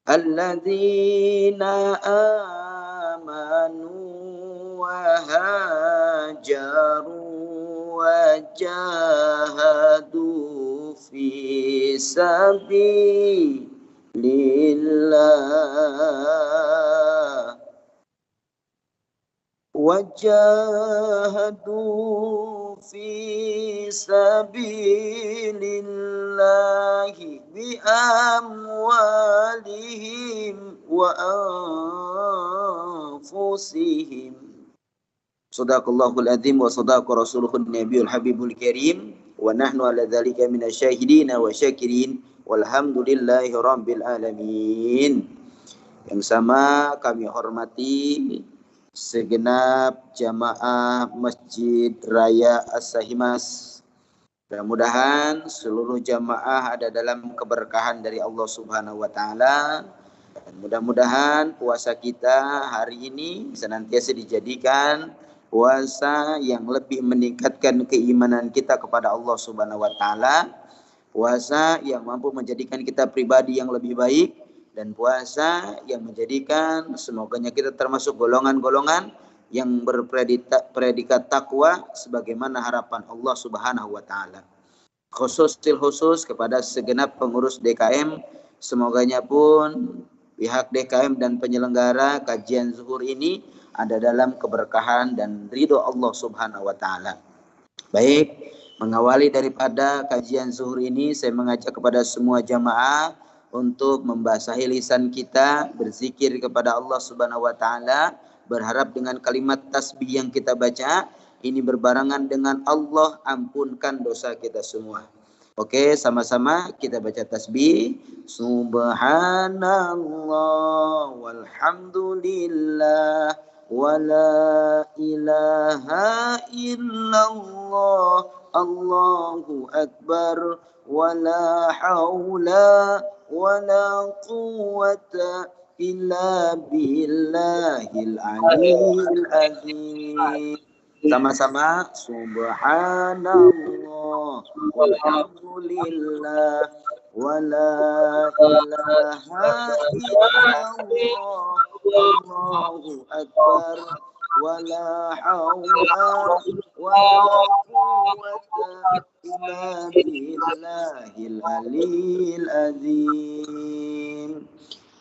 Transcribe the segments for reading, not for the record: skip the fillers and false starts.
alladzina amanu wa hajaru wa jahadu fi sabilillah wajahadu fi sabilillahi bi amwalihim wa anfusihim. Shadaqallahul adzim wa shadaqa rasuluhun nabiyul habibul karim wa nahnu ala dzalika minasyahidin wa syakirin walhamdulillahi rabbil alamin. Yang sama kami hormati segenap jamaah Masjid Raya As-Sahimas. Mudah-mudahan seluruh jamaah ada dalam keberkahan dari Allah Subhanahu wa taala. Dan mudah-mudahan puasa kita hari ini senantiasa dijadikan puasa yang lebih meningkatkan keimanan kita kepada Allah Subhanahu wa taala. Puasa yang mampu menjadikan kita pribadi yang lebih baik, dan puasa yang menjadikan semoganya kita termasuk golongan-golongan yang berpredikat takwa sebagaimana harapan Allah Subhanahu wa taala. Khusus kepada segenap pengurus DKM, semoganya pun pihak DKM dan penyelenggara kajian zuhur ini ada dalam keberkahan dan ridho Allah Subhanahu wa taala. Baik, mengawali daripada kajian zuhur ini, saya mengajak kepada semua jamaah untuk membasahi lisan kita, berzikir kepada Allah Subhanahu wa taala, berharap dengan kalimat tasbih yang kita baca ini berbarengan dengan Allah ampunkan dosa kita semua. Oke, sama-sama kita baca tasbih. Subhanallah walhamdulillah wala ilaha illallah Allahu akbar wala haula wala quwwata illa billahil aliyyil azim. Sama-sama subhanallah walhamdulillah wala ilaha illallah Allahu akbar wala haula wala quwwata illa billahil aliyyil azim.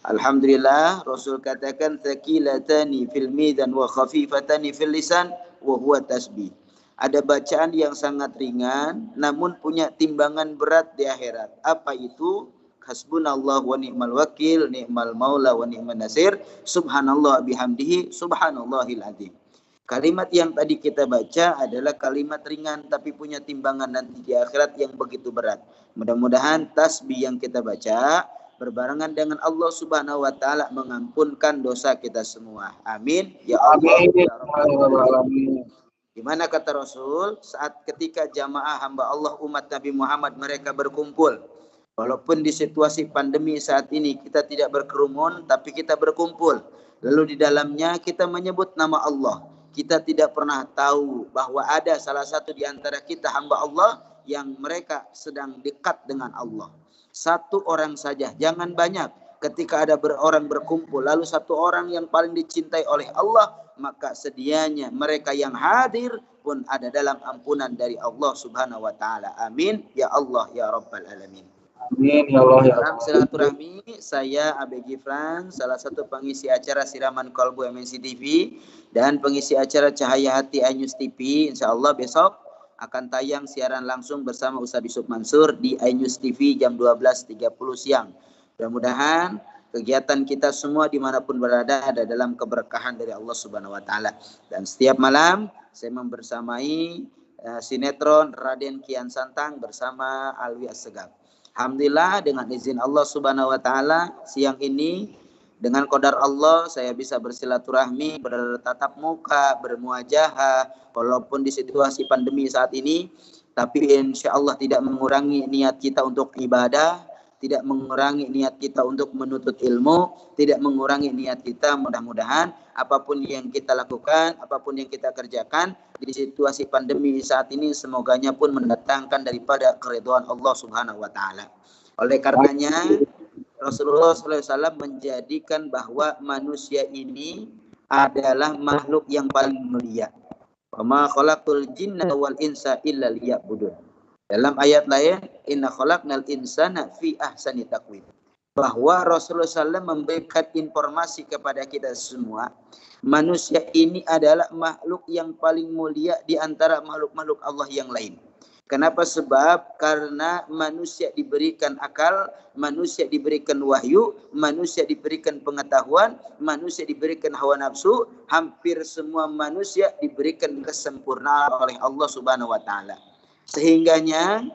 Alhamdulillah, Rasul katakan thaqilatani fil mizan wa khafifatani fil lisan wa huwa tasbih. Ada bacaan yang sangat ringan namun punya timbangan berat di akhirat. Apa itu? Hasbunallah wa ni'mal wakil, ni'mal maula wa ni'man nasir, subhanallah bihamdihi, subhanallahil azim. Kalimat yang tadi kita baca adalah kalimat ringan tapi punya timbangan nanti di akhirat yang begitu berat. Mudah-mudahan tasbih yang kita baca berbarengan dengan Allah Subhanahu wa taala mengampunkan dosa kita semua. Amin ya Allah ya Rabbal alamin. Di mana kata Rasul, saat ketika jamaah hamba Allah umat Nabi Muhammad mereka berkumpul, walaupun di situasi pandemi saat ini kita tidak berkerumun tapi kita berkumpul, lalu di dalamnya kita menyebut nama Allah. Kita tidak pernah tahu bahwa ada salah satu di antara kita hamba Allah yang mereka sedang dekat dengan Allah. Satu orang saja, jangan banyak. Ketika ada orang berkumpul, lalu satu orang yang paling dicintai oleh Allah, maka sedianya mereka yang hadir pun ada dalam ampunan dari Allah Subhanahu wa taala. Amin ya Allah ya Rabbal alamin. Amin ya Allah ya Dalam silaturahmi, saya Abe Gifran, salah satu pengisi acara Siraman Kolbu MNC TV dan pengisi acara Cahaya Hati iNews TV. Insyaallah besok akan tayang siaran langsung bersama Ustaz Yusuf Mansur di iNews TV jam 12.30 siang. Mudah-mudahan kegiatan kita semua dimanapun berada ada dalam keberkahan dari Allah Subhanahu wa taala. Dan setiap malam saya membersamai sinetron Raden Kian Santang bersama Alwi Assegaf. Alhamdulillah dengan izin Allah Subhanahu wa taala siang ini dengan qadar Allah saya bisa bersilaturahmi, bertatap muka, bermuajahah walaupun di situasi pandemi saat ini, tapi insya Allah tidak mengurangi niat kita untuk ibadah, tidak mengurangi niat kita untuk menuntut ilmu, tidak mengurangi niat kita. Mudah-mudahan apapun yang kita lakukan, apapun yang kita kerjakan di situasi pandemi saat ini semoganya pun mendatangkan daripada keridhaan Allah Subhanahu wa taala. Oleh karenanya Rasulullah SAW menjadikan bahwa manusia ini adalah makhluk yang paling mulia. Wa ma khalaqtul jinna wal insa illa liya'budun. Dalam ayat lain, inna khalaqnal insana fi ahsani taqwim. Bahwa Rasulullah SAW memberikan informasi kepada kita semua, manusia ini adalah makhluk yang paling mulia di antara makhluk-makhluk Allah yang lain. Kenapa? Sebab karena manusia diberikan akal, manusia diberikan wahyu, manusia diberikan pengetahuan, manusia diberikan hawa nafsu, hampir semua manusia diberikan kesempurnaan oleh Allah Subhanahu wa taala. Sehingganya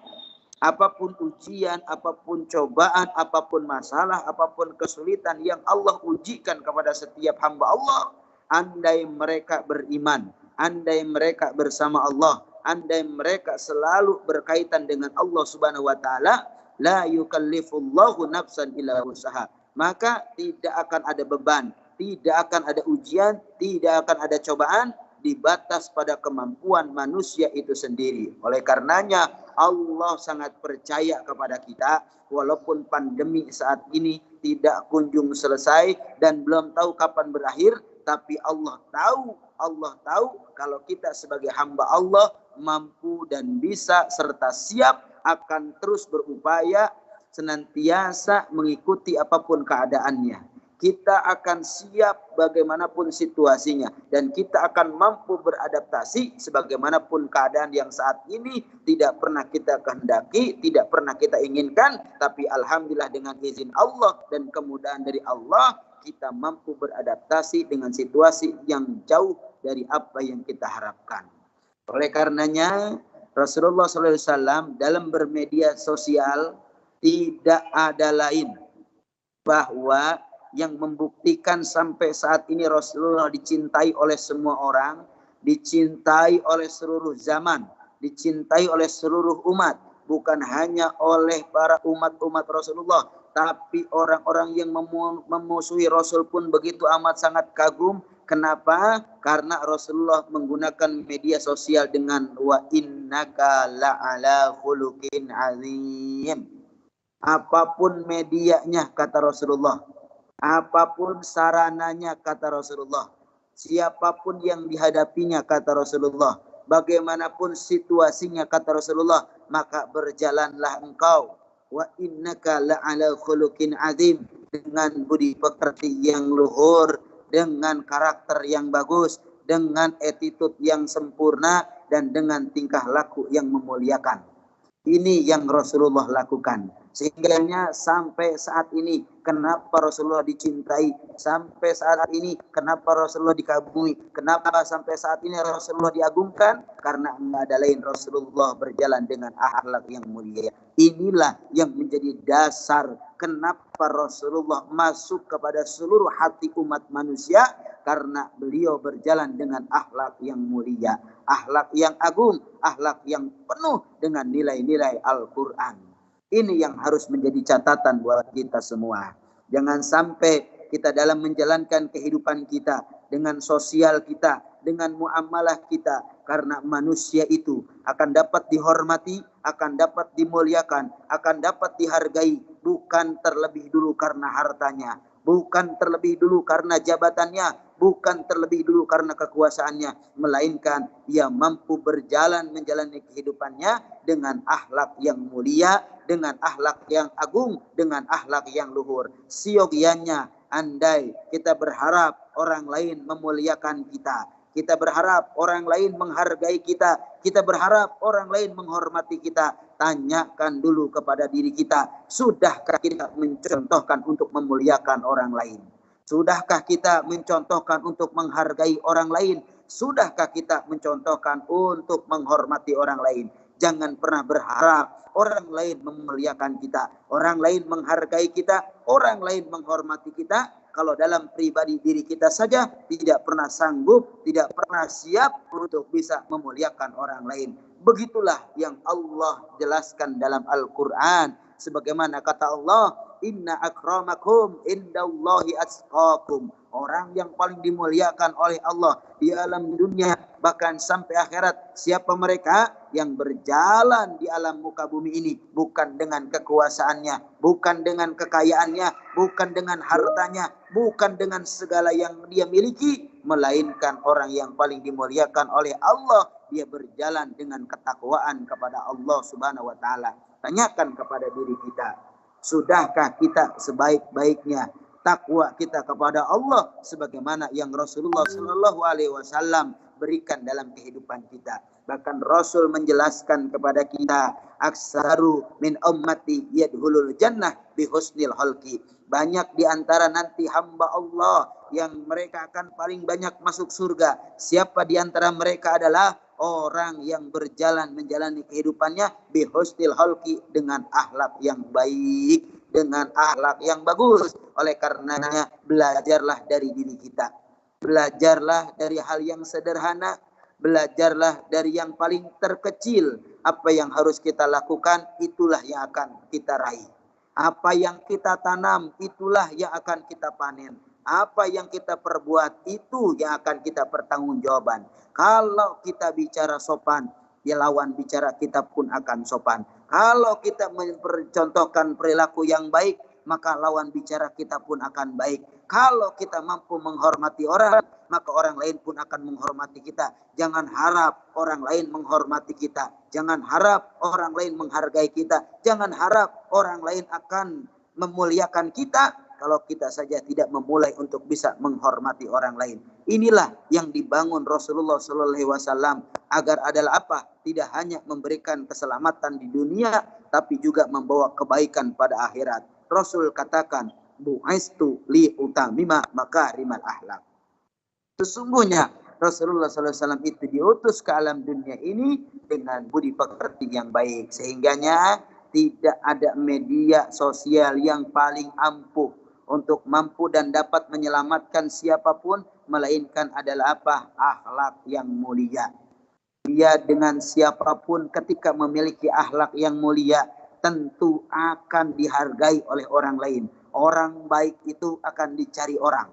apapun ujian, apapun cobaan, apapun masalah, apapun kesulitan yang Allah ujikan kepada setiap hamba Allah, andai mereka beriman, andai mereka bersama Allah, andai mereka selalu berkaitan dengan Allah Subhanahu wa taala, la yukallifullahu nafsan illa wus'aha, maka tidak akan ada beban, tidak akan ada ujian, tidak akan ada cobaan dibatas pada kemampuan manusia itu sendiri. Oleh karenanya Allah sangat percaya kepada kita, walaupun pandemi saat ini tidak kunjung selesai dan belum tahu kapan berakhir, tapi Allah tahu kalau kita sebagai hamba Allah mampu dan bisa serta siap akan terus berupaya senantiasa mengikuti apapun keadaannya. Kita akan siap bagaimanapun situasinya dan kita akan mampu beradaptasi sebagaimanapun keadaan yang saat ini tidak pernah kita kehendaki, tidak pernah kita inginkan, tapi alhamdulillah dengan izin Allah dan kemudahan dari Allah kita mampu beradaptasi dengan situasi yang jauh dari apa yang kita harapkan. Oleh karenanya Rasulullah SAW dalam bermedia sosial tidak ada lain bahwa yang membuktikan sampai saat ini Rasulullah dicintai oleh semua orang, dicintai oleh seluruh zaman, dicintai oleh seluruh umat, bukan hanya oleh para umat-umat Rasulullah, tapi orang-orang yang memusuhi Rasul pun begitu amat sangat kagum. Kenapa? Karena Rasulullah menggunakan media sosial dengan wa innaka la'ala khuluqin azim. Apapun medianya kata Rasulullah, apapun sarananya kata Rasulullah, siapapun yang dihadapinya kata Rasulullah, bagaimanapun situasinya kata Rasulullah, maka berjalanlah engkau wa innaka la'ala khuluqin azim, dengan budi pekerti yang luhur, dengan karakter yang bagus, dengan attitude yang sempurna, dan dengan tingkah laku yang memuliakan. Ini yang Rasulullah lakukan. Sehingga sampai saat ini kenapa Rasulullah dicintai, sampai saat ini kenapa Rasulullah dikagumi, kenapa sampai saat ini Rasulullah diagungkan, karena enggak ada lain Rasulullah berjalan dengan akhlak yang mulia. Inilah yang menjadi dasar kenapa Rasulullah masuk kepada seluruh hati umat manusia, karena beliau berjalan dengan akhlak yang mulia, akhlak yang agung, akhlak yang penuh dengan nilai-nilai Al-Quran. Ini yang harus menjadi catatan buat kita semua. Jangan sampai kita dalam menjalankan kehidupan kita, dengan sosial kita, dengan muamalah kita, karena manusia itu akan dapat dihormati, akan dapat dimuliakan, akan dapat dihargai, bukan terlebih dulu karena hartanya, bukan terlebih dulu karena jabatannya, bukan terlebih dulu karena kekuasaannya, melainkan ia mampu berjalan menjalani kehidupannya dengan akhlak yang mulia, dengan akhlak yang agung, dengan akhlak yang luhur. Siogianya andai kita berharap orang lain memuliakan kita, kita berharap orang lain menghargai kita, kita berharap orang lain menghormati kita, tanyakan dulu kepada diri kita, sudahkah kita mencontohkan untuk memuliakan orang lain? Sudahkah kita mencontohkan untuk menghargai orang lain? Sudahkah kita mencontohkan untuk menghormati orang lain? Jangan pernah berharap orang lain memuliakan kita, orang lain menghargai kita, orang lain menghormati kita, kalau dalam pribadi diri kita saja tidak pernah sanggup, tidak pernah siap untuk bisa memuliakan orang lain. Begitulah yang Allah jelaskan dalam Al-Quran. Sebagaimana kata Allah, Inna akramakum indallahi atqakum. Orang yang paling dimuliakan oleh Allah di alam dunia bahkan sampai akhirat, siapa mereka? Yang berjalan di alam muka bumi ini bukan dengan kekuasaannya, bukan dengan kekayaannya, bukan dengan hartanya, bukan dengan segala yang dia miliki, melainkan orang yang paling dimuliakan oleh Allah, dia berjalan dengan ketakwaan kepada Allah Subhanahu wa taala. Tanyakan kepada diri kita, sudahkah kita sebaik-baiknya takwa kita kepada Allah sebagaimana yang Rasulullah Shallallahu Alaihi Wasallam berikan dalam kehidupan kita. Bahkan Rasul menjelaskan kepada kita, aksaru min ummati yadkhulul jannah bihusnil khalqi. Banyak di antara nanti hamba Allah yang mereka akan paling banyak masuk surga. Siapa di antara mereka adalah orang yang berjalan menjalani kehidupannya bihusnil khalqi, dengan akhlak yang baik, dengan akhlak yang bagus. Oleh karenanya belajarlah dari diri kita. Belajarlah dari hal yang sederhana, belajarlah dari yang paling terkecil. Apa yang harus kita lakukan, itulah yang akan kita raih. Apa yang kita tanam, itulah yang akan kita panen. Apa yang kita perbuat, itu yang akan kita pertanggungjawaban. Kalau kita bicara sopan, ya lawan bicara kita pun akan sopan. Kalau kita mencontohkan perilaku yang baik, maka lawan bicara kita pun akan baik. Kalau kita mampu menghormati orang, maka orang lain pun akan menghormati kita. Jangan harap orang lain menghormati kita. Jangan harap orang lain menghargai kita. Jangan harap orang lain akan memuliakan kita kalau kita saja tidak memulai untuk bisa menghormati orang lain. Inilah yang dibangun Rasulullah SAW agar adalah apa? Tidak hanya memberikan keselamatan di dunia, tapi juga membawa kebaikan pada akhirat. Rasul katakan, bu'aistu li utamima makarimal akhlak. Sesungguhnya Rasulullah SAW itu diutus ke alam dunia ini dengan budi pekerti yang baik. Sehingganya tidak ada media sosial yang paling ampuh untuk mampu dan dapat menyelamatkan siapapun, melainkan adalah apa? Akhlak yang mulia. Dia dengan siapapun ketika memiliki akhlak yang mulia, tentu akan dihargai oleh orang lain. Orang baik itu akan dicari orang.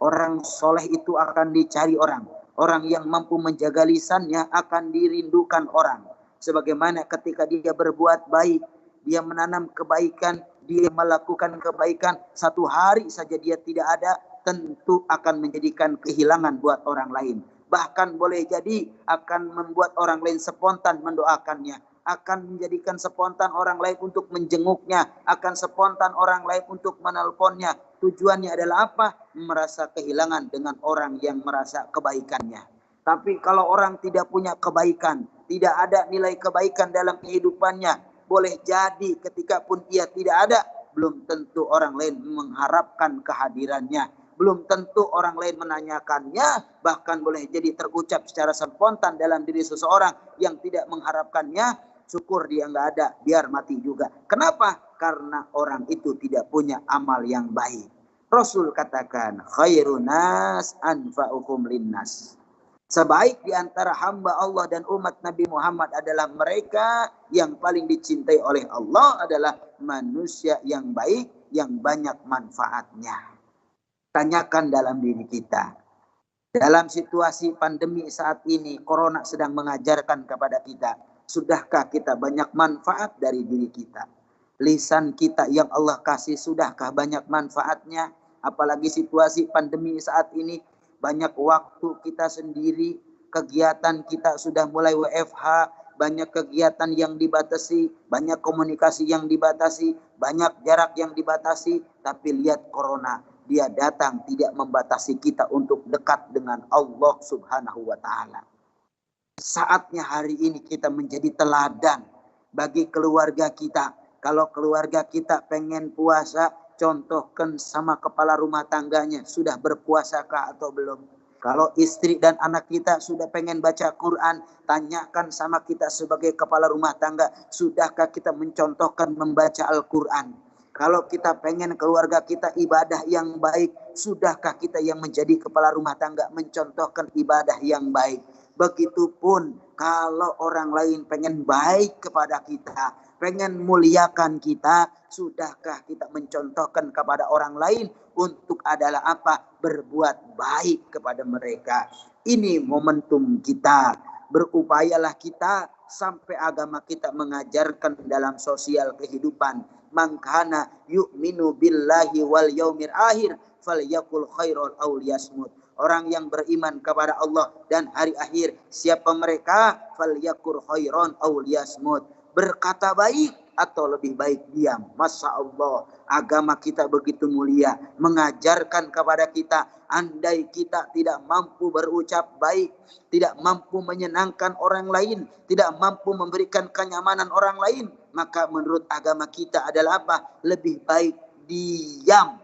Orang soleh itu akan dicari orang. Orang yang mampu menjaga lisannya akan dirindukan orang. Sebagaimana ketika dia berbuat baik, dia menanam kebaikan, dia melakukan kebaikan, satu hari saja dia tidak ada, tentu akan menjadikan kehilangan buat orang lain. Bahkan boleh jadi akan membuat orang lain spontan mendoakannya, akan menjadikan spontan orang lain untuk menjenguknya, akan spontan orang lain untuk menelponnya. Tujuannya adalah apa? Merasa kehilangan dengan orang yang merasa kebaikannya. Tapi kalau orang tidak punya kebaikan, tidak ada nilai kebaikan dalam kehidupannya, boleh jadi ketika pun ia tidak ada, belum tentu orang lain mengharapkan kehadirannya. Belum tentu orang lain menanyakannya, bahkan boleh jadi terucap secara spontan dalam diri seseorang yang tidak mengharapkannya, syukur dia nggak ada, biar mati juga. Kenapa? Karena orang itu tidak punya amal yang baik. Rasul katakan, khairun nas anfa'ukum linnas. Sebaik di antara hamba Allah dan umat Nabi Muhammad adalah mereka yang paling dicintai oleh Allah adalah manusia yang baik, yang banyak manfaatnya. Tanyakan dalam diri kita. Dalam situasi pandemi saat ini, corona sedang mengajarkan kepada kita, sudahkah kita banyak manfaat dari diri kita? Lisan kita yang Allah kasih, sudahkah banyak manfaatnya? Apalagi situasi pandemi saat ini, banyak waktu kita sendiri, kegiatan kita sudah mulai WFH, banyak kegiatan yang dibatasi, banyak komunikasi yang dibatasi, banyak jarak yang dibatasi. Tapi lihat corona, dia datang tidak membatasi kita untuk dekat dengan Allah Subhanahu wa Ta'ala. Saatnya hari ini kita menjadi teladan bagi keluarga kita. Kalau keluarga kita pengen puasa, contohkan sama kepala rumah tangganya, sudah berpuasakah atau belum? Kalau istri dan anak kita sudah pengen baca Quran, tanyakan sama kita sebagai kepala rumah tangga, sudahkah kita mencontohkan membaca Al-Quran? Kalau kita pengen keluarga kita ibadah yang baik, sudahkah kita yang menjadi kepala rumah tangga mencontohkan ibadah yang baik? Begitupun kalau orang lain pengen baik kepada kita, pengen muliakan kita, sudahkah kita mencontohkan kepada orang lain untuk adalah apa? Berbuat baik kepada mereka. Ini momentum kita. Berupayalah kita sampai agama kita mengajarkan dalam sosial kehidupan. Mangkana yu'minu billahi wal yaumil akhir falyakul khairan aw liyasmut. Orang yang beriman kepada Allah dan hari akhir, siapa mereka? Falyakul khairan aw liyasmut. Berkata baik atau lebih baik diam. Masya Allah, agama kita begitu mulia, mengajarkan kepada kita, andai kita tidak mampu berucap baik, tidak mampu menyenangkan orang lain, tidak mampu memberikan kenyamanan orang lain, maka menurut agama kita adalah apa? Lebih baik diam.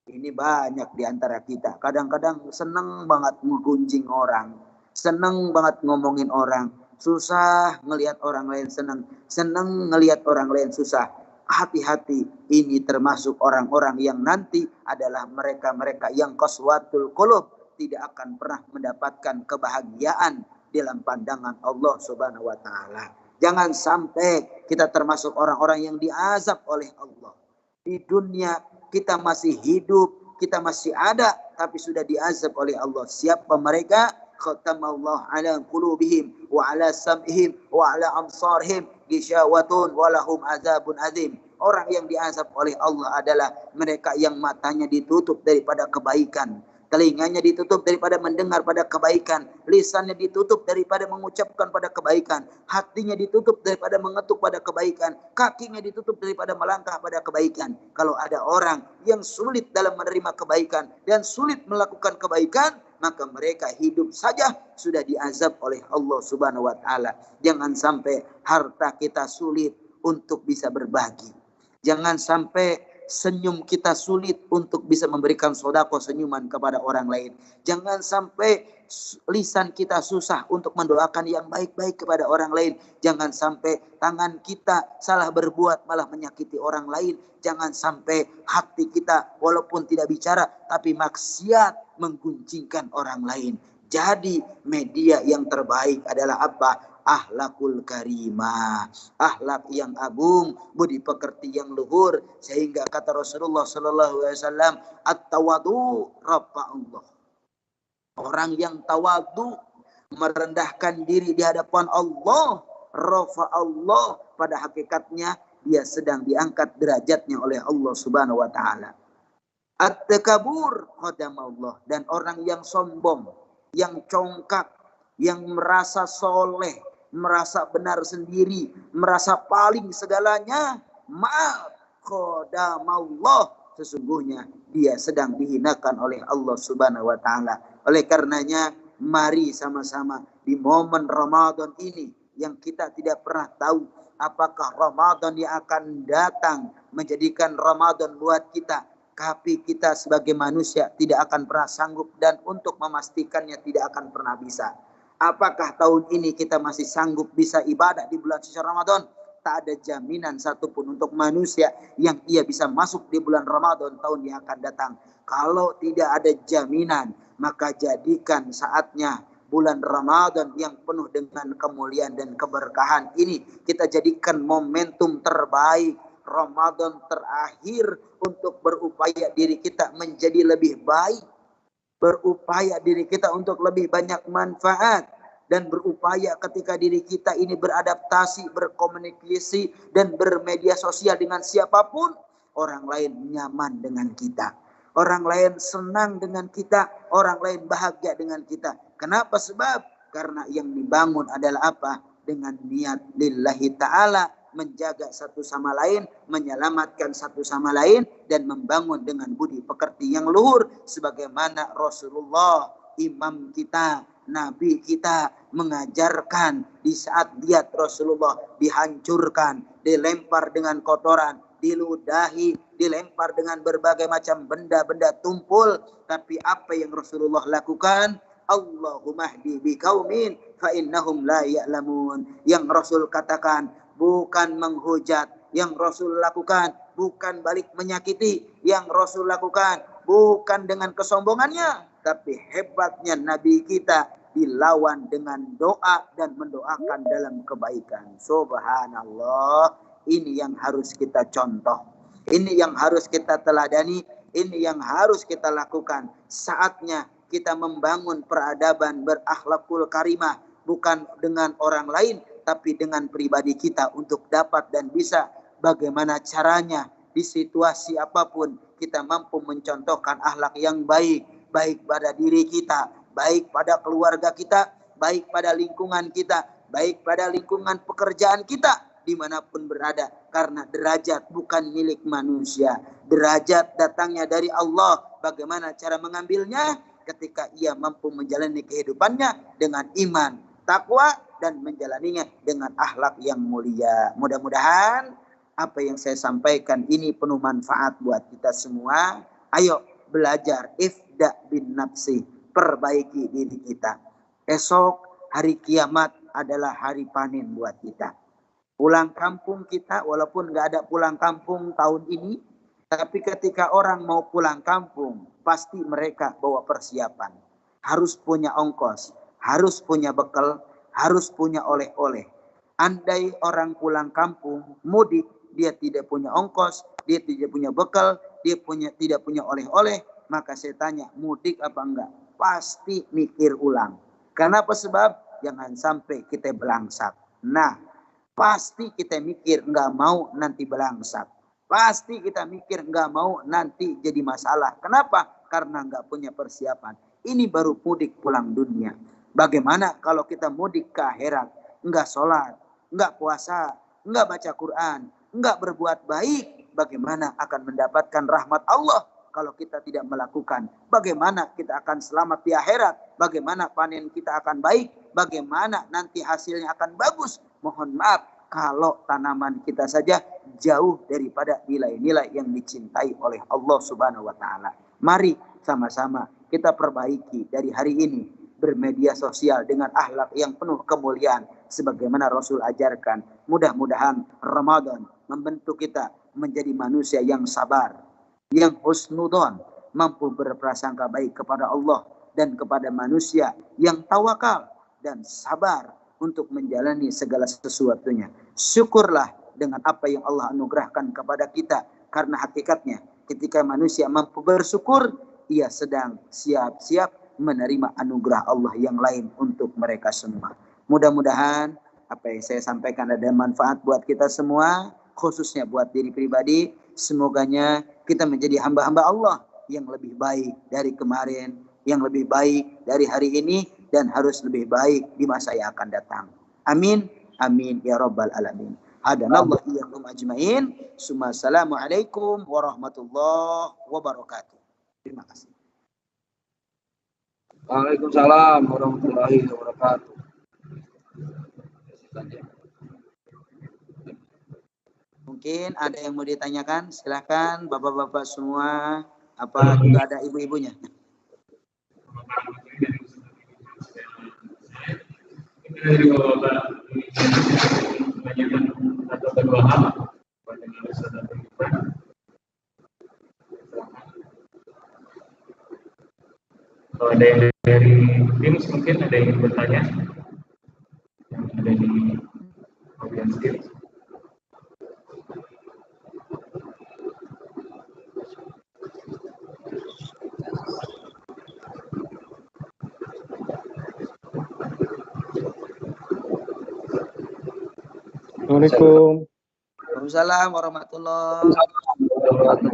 Ini banyak di antara kita. Kadang-kadang senang banget ngegunjing orang, senang banget ngomongin orang, susah ngelihat orang lain senang, senang ngelihat orang lain susah. Hati-hati, ini termasuk orang-orang yang nanti adalah mereka-mereka yang qaswatul qulub, tidak akan pernah mendapatkan kebahagiaan dalam pandangan Allah Subhanahu wa taala. Jangan sampai kita termasuk orang-orang yang diazab oleh Allah. Di dunia kita masih hidup, kita masih ada, tapi sudah diazab oleh Allah. Siapa mereka? Khatamallahu ala qulubihim wa ala sam'ihim wa ala absarihim ghishawatun wa lahum azabun azim. Orang yang diazab oleh Allah adalah mereka yang matanya ditutup daripada kebaikan, telinganya ditutup daripada mendengar pada kebaikan, lisannya ditutup daripada mengucapkan pada kebaikan, hatinya ditutup daripada mengetuk pada kebaikan, kakinya ditutup daripada melangkah pada kebaikan. Kalau ada orang yang sulit dalam menerima kebaikan dan sulit melakukan kebaikan, maka mereka hidup saja sudah diazab oleh Allah Subhanahu wa taala. Jangan sampai harta kita sulit untuk bisa berbagi. Jangan sampai senyum kita sulit untuk bisa memberikan sedekah senyuman kepada orang lain. Jangan sampai lisan kita susah untuk mendoakan yang baik-baik kepada orang lain. Jangan sampai tangan kita salah berbuat malah menyakiti orang lain. Jangan sampai hati kita walaupun tidak bicara tapi maksiat mengguncingkan orang lain. Jadi media yang terbaik adalah apa? Akhlakul karimah, akhlak yang agung, budi pekerti yang luhur, sehingga kata Rasulullah sallallahu alaihi wasallam, at-tawadu rafa'ullah. Orang yang tawadu, merendahkan diri di hadapan Allah, rafa'ullah, pada hakikatnya dia sedang diangkat derajatnya oleh Allah Subhanahu wa taala. At-takabur qadamallah, dan orang yang sombong, yang congkak, yang merasa soleh, merasa benar sendiri, merasa paling segalanya, maaf, qadamallah, sesungguhnya dia sedang dihinakan oleh Allah Subhanahu wa taala. Oleh karenanya, mari sama-sama di momen Ramadan ini yang kita tidak pernah tahu apakah Ramadan yang akan datang menjadikan Ramadan buat kita. Tapi kita sebagai manusia tidak akan pernah sanggup, dan untuk memastikannya tidak akan pernah bisa. Apakah tahun ini kita masih sanggup bisa ibadah di bulan suci Ramadan? Tak ada jaminan satupun untuk manusia yang ia bisa masuk di bulan Ramadan tahun yang akan datang. Kalau tidak ada jaminan, maka jadikan saatnya bulan Ramadan yang penuh dengan kemuliaan dan keberkahan ini kita jadikan momentum terbaik, Ramadan terakhir, untuk berupaya diri kita menjadi lebih baik, berupaya diri kita untuk lebih banyak manfaat, dan berupaya ketika diri kita ini beradaptasi, berkomunikasi, dan bermedia sosial dengan siapapun, orang lain nyaman dengan kita, orang lain senang dengan kita, orang lain bahagia dengan kita. Kenapa? Sebab karena yang dibangun adalah apa? Dengan niat lillahi ta'ala, menjaga satu sama lain, menyelamatkan satu sama lain, dan membangun dengan budi pekerti yang luhur, sebagaimana Rasulullah, imam kita, Nabi kita, mengajarkan di saat lihat Rasulullah dihancurkan, dilempar dengan kotoran, diludahi, dilempar dengan berbagai macam benda-benda tumpul, tapi apa yang Rasulullah lakukan? Allahumma hdi biqaumin fa innahum la ya'lamun. Yang Rasul katakan bukan menghujat, yang Rasul lakukan bukan balik menyakiti, yang Rasul lakukan bukan dengan kesombongannya, tapi hebatnya Nabi kita dilawan dengan doa dan mendoakan dalam kebaikan. Subhanallah, ini yang harus kita contoh. Ini yang harus kita teladani, ini yang harus kita lakukan. Saatnya kita membangun peradaban berakhlakul karimah, bukan dengan orang lain, tapi dengan pribadi kita untuk dapat dan bisa bagaimana caranya di situasi apapun kita mampu mencontohkan akhlak yang baik, baik pada diri kita, baik pada keluarga kita, baik pada lingkungan kita, baik pada lingkungan pekerjaan kita, dimanapun berada. Karena derajat bukan milik manusia. Derajat datangnya dari Allah. Bagaimana cara mengambilnya? Ketika ia mampu menjalani kehidupannya dengan iman, takwa, dan menjalaninya dengan akhlak yang mulia. Mudah-mudahan apa yang saya sampaikan ini penuh manfaat buat kita semua. Ayo belajar ifda bin nafsi, perbaiki diri kita. Esok hari kiamat adalah hari panen buat kita. Pulang kampung kita, walaupun nggak ada pulang kampung tahun ini, tapi ketika orang mau pulang kampung, pasti mereka bawa persiapan. Harus punya ongkos, harus punya bekal, harus punya oleh-oleh. Andai orang pulang kampung, mudik, dia tidak punya ongkos, dia tidak punya bekal, dia tidak punya oleh-oleh, maka saya tanya, mudik apa enggak? Pasti mikir ulang. Kenapa? Sebab jangan sampai kita belangsak. Nah, pasti kita mikir enggak mau nanti belangsak. Pasti kita mikir enggak mau nanti jadi masalah. Kenapa? Karena enggak punya persiapan. Ini baru mudik pulang dunia. Bagaimana kalau kita mudik ke akhirat? Enggak sholat, enggak puasa, enggak baca Quran, enggak berbuat baik, bagaimana akan mendapatkan rahmat Allah kalau kita tidak melakukan? Bagaimana kita akan selamat di akhirat? Bagaimana panen kita akan baik? Bagaimana nanti hasilnya akan bagus? Mohon maaf kalau tanaman kita saja jauh daripada nilai-nilai yang dicintai oleh Allah Subhanahu wa taala. Mari sama-sama kita perbaiki dari hari ini bermedia sosial dengan akhlak yang penuh kemuliaan sebagaimana Rasul ajarkan. Mudah-mudahan Ramadan membentuk kita menjadi manusia yang sabar, yang husnudon, mampu berprasangka baik kepada Allah dan kepada manusia, yang tawakal dan sabar untuk menjalani segala sesuatunya. Syukurlah dengan apa yang Allah anugerahkan kepada kita, karena hakikatnya ketika manusia mampu bersyukur, ia sedang siap-siap menerima anugerah Allah yang lain untuk mereka semua. Mudah-mudahan apa yang saya sampaikan ada manfaat buat kita semua, khususnya buat diri pribadi. Semoganya kita menjadi hamba-hamba Allah yang lebih baik dari kemarin, yang lebih baik dari hari ini, dan harus lebih baik di masa yang akan datang. Amin, amin ya rabbal alamin. Hadanallah iyyakum ajmain. Assalamualaikum warahmatullahi wabarakatuh. Terima kasih. Waalaikumsalam warahmatullahi wabarakatuh. Mungkin ada yang mau ditanyakan, silakan bapak-bapak semua, apa juga ada ibu-ibunya. Kalau ada yang dari Teams mungkin ada yang bertanya, yang ada di audience Teams. Assalamualaikum. Waalaikumsalam warahmatullahi wabarakatuh.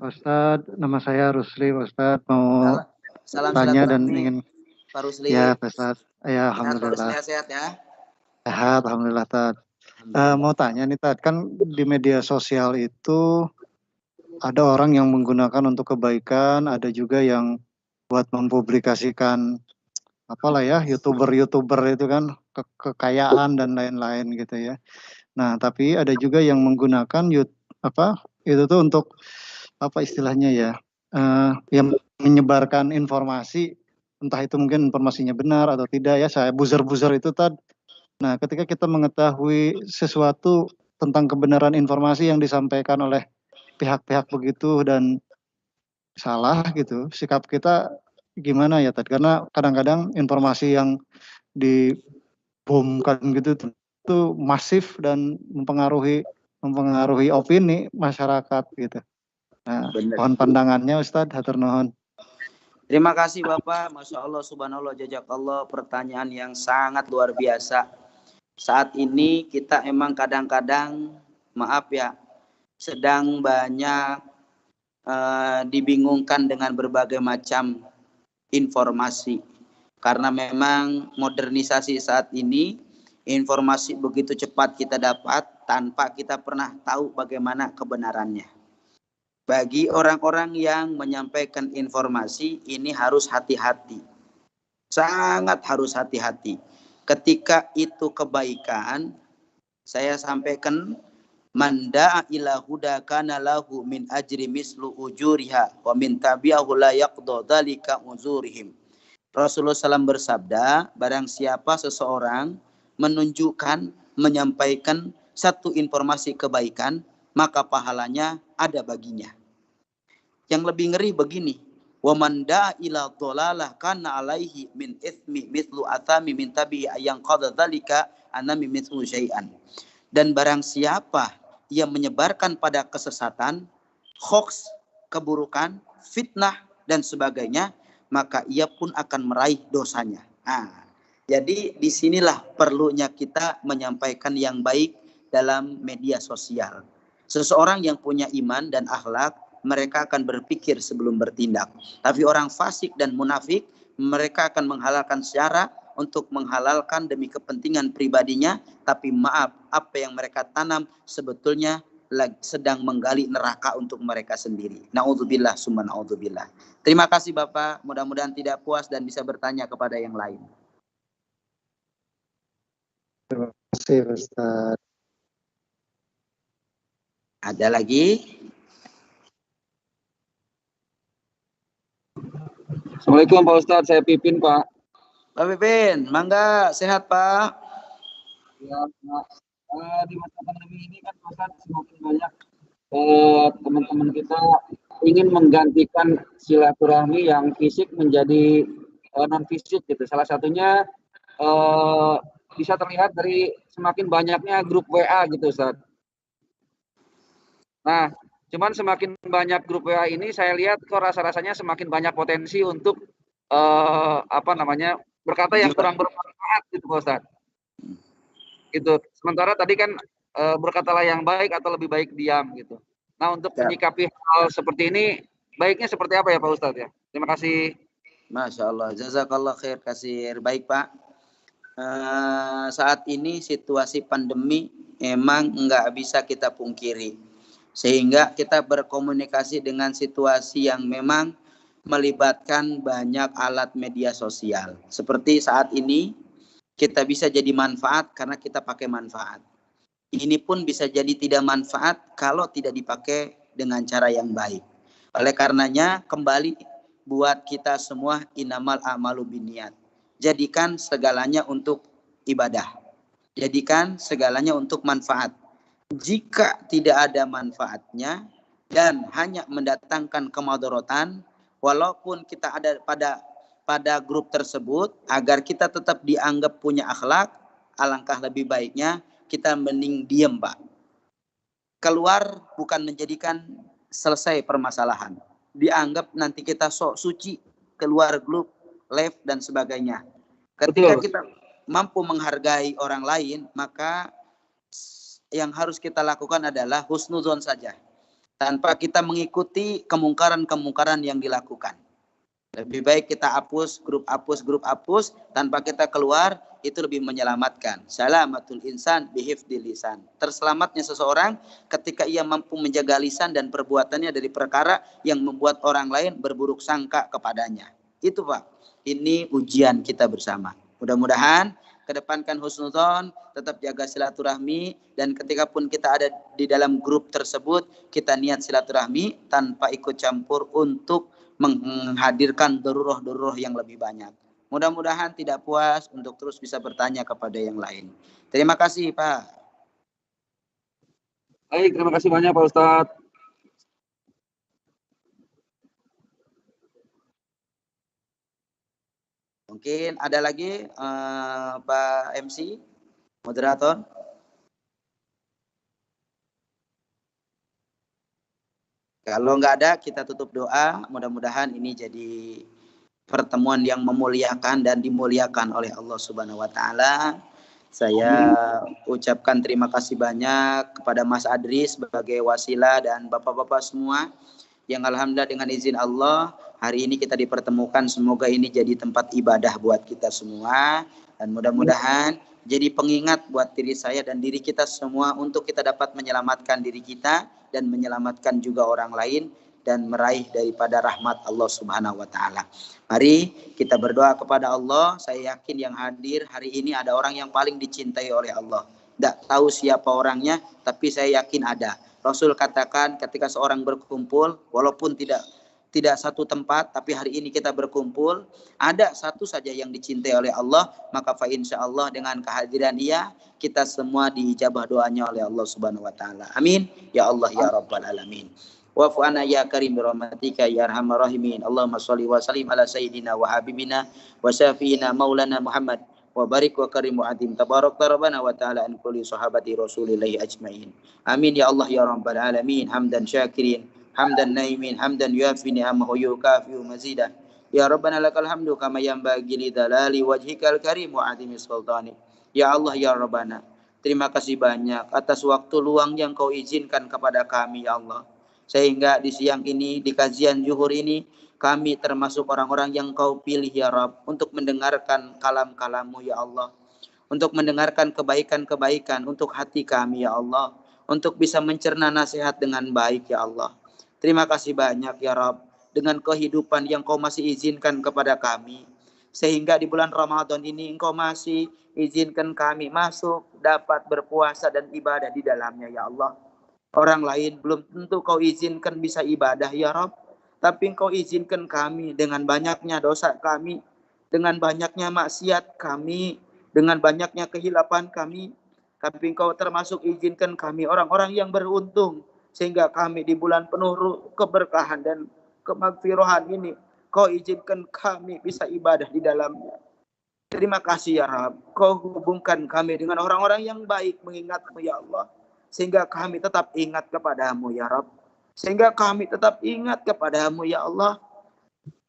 Ustadz, nama saya Rusli. Ustadz mau salam tanya dan ingin Pak Rusli. ya Ustadz. Ya Sehat alhamdulillah. sehat ya. Sehat alhamdulillah Tad. Mau tanya nih Tad, kan di media sosial itu ada orang yang menggunakan untuk kebaikan, ada juga yang buat mempublikasikan apalah ya, YouTuber itu kan kekayaan dan lain-lain gitu ya. Nah, tapi ada juga yang menggunakan itu tuh untuk apa istilahnya ya, yang menyebarkan informasi, entah itu mungkin informasinya benar atau tidak ya, saya buzzer itu Tad. Nah, ketika kita mengetahui sesuatu tentang kebenaran informasi yang disampaikan oleh pihak-pihak begitu dan salah gitu, sikap kita gimana ya Tad? Karena kadang-kadang informasi yang dibomkan gitu itu masif dan mempengaruhi opini masyarakat gitu. Nah, Benar. mohon pandangannya Ustadz, hatur nuhun. Terima kasih Bapak, Masya Allah, Subhanallah, Jazakallah, pertanyaan yang sangat luar biasa. Saat ini kita emang kadang-kadang, maaf ya, sedang banyak dibingungkan dengan berbagai macam informasi. Karena memang modernisasi saat ini, informasi begitu cepat kita dapat tanpa kita pernah tahu bagaimana kebenarannya. Bagi orang-orang yang menyampaikan informasi, ini harus hati-hati. Sangat harus hati-hati. Ketika itu kebaikan, saya sampaikan, man da'a ila huda kana lahu min ajri mislu ujuriha wa min tabi'ahu la yaqda dzalika uzurihim. Rasulullah SAW bersabda, barang siapa seseorang menunjukkan, menyampaikan satu informasi kebaikan, maka pahalanya ada baginya. Yang lebih ngeri begini, wa man da'a ila dhalalah kana alaihi min itsmi mithlu athami min tabi'i yang qada dzalika anami mithlu syai'an. Dan barang siapa yang menyebarkan pada kesesatan, hoax, keburukan, fitnah dan sebagainya, maka ia pun akan meraih dosanya. Nah, jadi disinilah perlunya kita menyampaikan yang baik dalam media sosial. Seseorang yang punya iman dan akhlak, mereka akan berpikir sebelum bertindak. Tapi orang fasik dan munafik, mereka akan menghalalkan syara untuk menghalalkan demi kepentingan pribadinya. Tapi maaf, apa yang mereka tanam sebetulnya sedang menggali neraka untuk mereka sendiri. Na'udzubillah summa na'udzubillah. Terima kasih Bapak, mudah-mudahan tidak puas dan bisa bertanya kepada yang lain. Terima kasih Ustaz. Ada lagi? Assalamualaikum Pak Ustadz, saya Pipin Pak. Pak Pipin, mangga, sehat Pak? Ya, Pak. Di masa pandemi ini kan Pak Ustadz semakin banyak teman-teman kita ingin menggantikan silaturahmi yang fisik menjadi non fisik gitu. Salah satunya bisa terlihat dari semakin banyaknya grup WA gitu Ustaz. Nah, cuman semakin banyak grup WA ini saya lihat kok rasa-rasanya semakin banyak potensi untuk berkata yang kurang bermanfaat gitu Pak Ustaz. Gitu. Sementara tadi kan berkatalah yang baik atau lebih baik diam gitu. Nah, untuk menyikapi hal seperti ini baiknya seperti apa ya Pak Ustadz ya? Terima kasih. Masya Allah, jazakallah khair kasir. Baik Pak, saat ini situasi pandemi emang nggak bisa kita pungkiri. Sehingga kita berkomunikasi dengan situasi yang memang melibatkan banyak alat media sosial. Seperti saat ini, kita bisa jadi manfaat karena kita pakai manfaat. Ini pun bisa jadi tidak manfaat kalau tidak dipakai dengan cara yang baik. Oleh karenanya, kembali buat kita semua, innamal a'malu binniyat. Jadikan segalanya untuk ibadah. Jadikan segalanya untuk manfaat. Jika tidak ada manfaatnya dan hanya mendatangkan kemadharatan, walaupun kita ada pada grup tersebut, agar kita tetap dianggap punya akhlak, alangkah lebih baiknya kita mending diem Pak. Keluar bukan menjadikan selesai permasalahan. Dianggap nanti kita sok suci, keluar grup, live dan sebagainya. Ketika kita mampu menghargai orang lain, maka yang harus kita lakukan adalah husnuzon saja. Tanpa kita mengikuti kemungkaran-kemungkaran yang dilakukan. Lebih baik kita hapus, grup hapus, tanpa kita keluar, itu lebih menyelamatkan. Salamatul insan bihifdil lisan. Terselamatnya seseorang ketika ia mampu menjaga lisan dan perbuatannya dari perkara yang membuat orang lain berburuk sangka kepadanya. Itu Pak, ini ujian kita bersama. Mudah-mudahan kedepankan husnuzon, tetap jaga silaturahmi, dan ketika pun kita ada di dalam grup tersebut, kita niat silaturahmi tanpa ikut campur untuk menghadirkan daruroh yang lebih banyak. Mudah-mudahan tidak puas untuk terus bisa bertanya kepada yang lain. Terima kasih Pak. Baik, terima kasih banyak Pak Ustadz. Mungkin ada lagi Pak MC, moderator. Kalau nggak ada, kita tutup doa. Mudah-mudahan ini jadi pertemuan yang memuliakan dan dimuliakan oleh Allah Subhanahu wa taala. Saya ucapkan terima kasih banyak kepada Mas Adri sebagai wasilah dan Bapak-bapak semua yang alhamdulillah dengan izin Allah hari ini kita dipertemukan. Semoga ini jadi tempat ibadah buat kita semua dan mudah-mudahan jadi pengingat buat diri saya dan diri kita semua untuk kita dapat menyelamatkan diri kita dan menyelamatkan juga orang lain dan meraih daripada rahmat Allah Subhanahu wa taala. Mari kita berdoa kepada Allah. Saya yakin yang hadir hari ini ada orang yang paling dicintai oleh Allah. Tidak tahu siapa orangnya, tapi saya yakin ada. Rasul katakan ketika seorang berkumpul, walaupun tidak satu tempat, tapi hari ini kita berkumpul, ada satu saja yang dicintai oleh Allah, maka fa insyaallah dengan kehadiran dia, kita semua diijabah doanya oleh Allah Subhanahu wa taala. Amin. Ya Allah ya Rabbal alamin. Wa'fu anna ya karim bi rahmatika ya arhamar rahimin. Allahumma shalli wa sallim ala sayyidina wa habibina wa syafiina maulana Muhammad wa barik wa karim wa adim tabarak rabbana wa ta'ala an kulli sahabati rasulillahi ajmain. Amin ya Allah ya Rabbal alamin. Hamdan syakirin, hamdan naimin, hamdan yuafi ni'amahu yukafi mazidah. Ya Rabbana lakal hamdu kama yanbaghi li dalali wajhikal karim wa adimi sultani. Ya Allah ya Rabbana, terima kasih banyak atas waktu luang yang Kau izinkan kepada kami ya Allah. Sehingga di siang ini, di kajian zuhur ini, kami termasuk orang-orang yang Kau pilih ya Rabb, untuk mendengarkan kalam-kalam-Mu ya Allah. Untuk mendengarkan kebaikan-kebaikan untuk hati kami ya Allah. Untuk bisa mencerna nasihat dengan baik ya Allah. Terima kasih banyak ya Rabb, dengan kehidupan yang Kau masih izinkan kepada kami. Sehingga di bulan Ramadan ini Engkau masih izinkan kami masuk, dapat berpuasa dan ibadah di dalamnya ya Allah. Orang lain belum tentu Kau izinkan bisa ibadah ya Rabb. Tapi Engkau izinkan kami dengan banyaknya dosa kami, dengan banyaknya maksiat kami, dengan banyaknya kehilapan kami. Tapi Engkau termasuk izinkan kami orang-orang yang beruntung. Sehingga kami di bulan penuh keberkahan dan kemagfirahan ini, Kau izinkan kami bisa ibadah di dalamnya. Terima kasih ya Rabb. Kau hubungkan kami dengan orang-orang yang baik mengingat-Mu ya Allah. Sehingga kami tetap ingat kepada-Mu ya Rabb. Sehingga kami tetap ingat kepada-Mu ya Allah.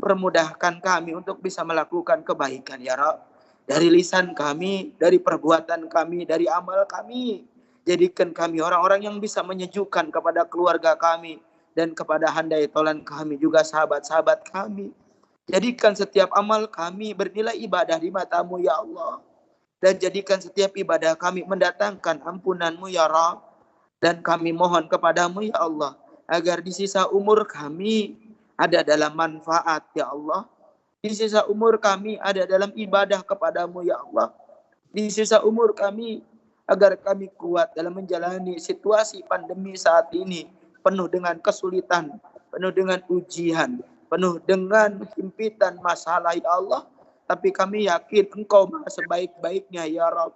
Permudahkan kami untuk bisa melakukan kebaikan ya Rabb. Dari lisan kami, dari perbuatan kami, dari amal kami. Jadikan kami orang-orang yang bisa menyejukkan kepada keluarga kami. Dan kepada handai tolan kami juga sahabat-sahabat kami. Jadikan setiap amal kami bernilai ibadah di mata-Mu ya Allah. Dan jadikan setiap ibadah kami mendatangkan ampunan-Mu ya Rabb. Dan kami mohon kepada-Mu ya Allah, agar di sisa umur kami ada dalam manfaat ya Allah. Di sisa umur kami ada dalam ibadah kepada-Mu ya Allah. Di sisa umur kami agar kami kuat dalam menjalani situasi pandemi saat ini. Penuh dengan kesulitan, penuh dengan ujian, penuh dengan himpitan masalah ya Allah. Tapi kami yakin Engkau maha sebaik-baiknya ya Rabb.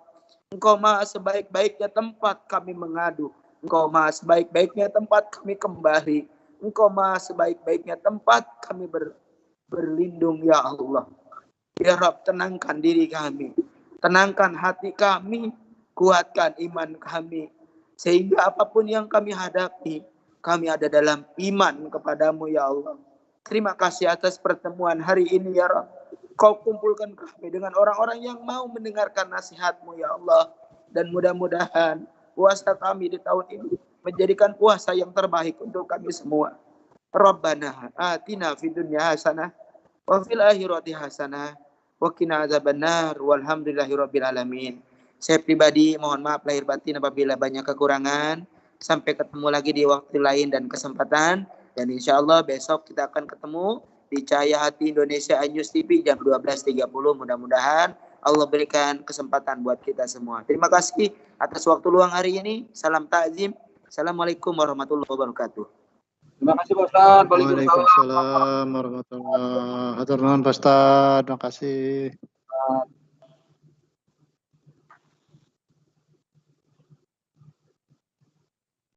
Engkau maha sebaik-baiknya tempat kami mengadu. Engkau maha sebaik-baiknya tempat kami kembali. Engkau maha sebaik-baiknya tempat kami berlindung ya Allah. Ya Rabb, tenangkan diri kami. Tenangkan hati kami. Kuatkan iman kami. Sehingga apapun yang kami hadapi, kami ada dalam iman kepada-Mu ya Allah. Terima kasih atas pertemuan hari ini ya Rabb. Kau kumpulkan kami dengan orang-orang yang mau mendengarkan nasihat-Mu ya Allah. Dan mudah-mudahan puasa kami di tahun ini menjadikan puasa yang terbaik untuk kami semua. Rabbana atina fid dunya hasanah wa fil akhirati hasanah wa qina adzabannar walhamdulillahirabbil alamin. Saya pribadi mohon maaf lahir batin apabila banyak kekurangan. Sampai ketemu lagi di waktu lain dan kesempatan. Dan insya Allah besok kita akan ketemu di Cahaya Hati Indonesia iNews TV jam 12.30. Mudah-mudahan Allah berikan kesempatan buat kita semua. Terima kasih atas waktu luang hari ini. Salam takzim. Assalamualaikum warahmatullahi wabarakatuh. Terima kasih Pak Ustaz. Waalaikumsalam warahmatullahi wabarakatuh. Hatur nuhun Pak Ustaz. Terima kasih.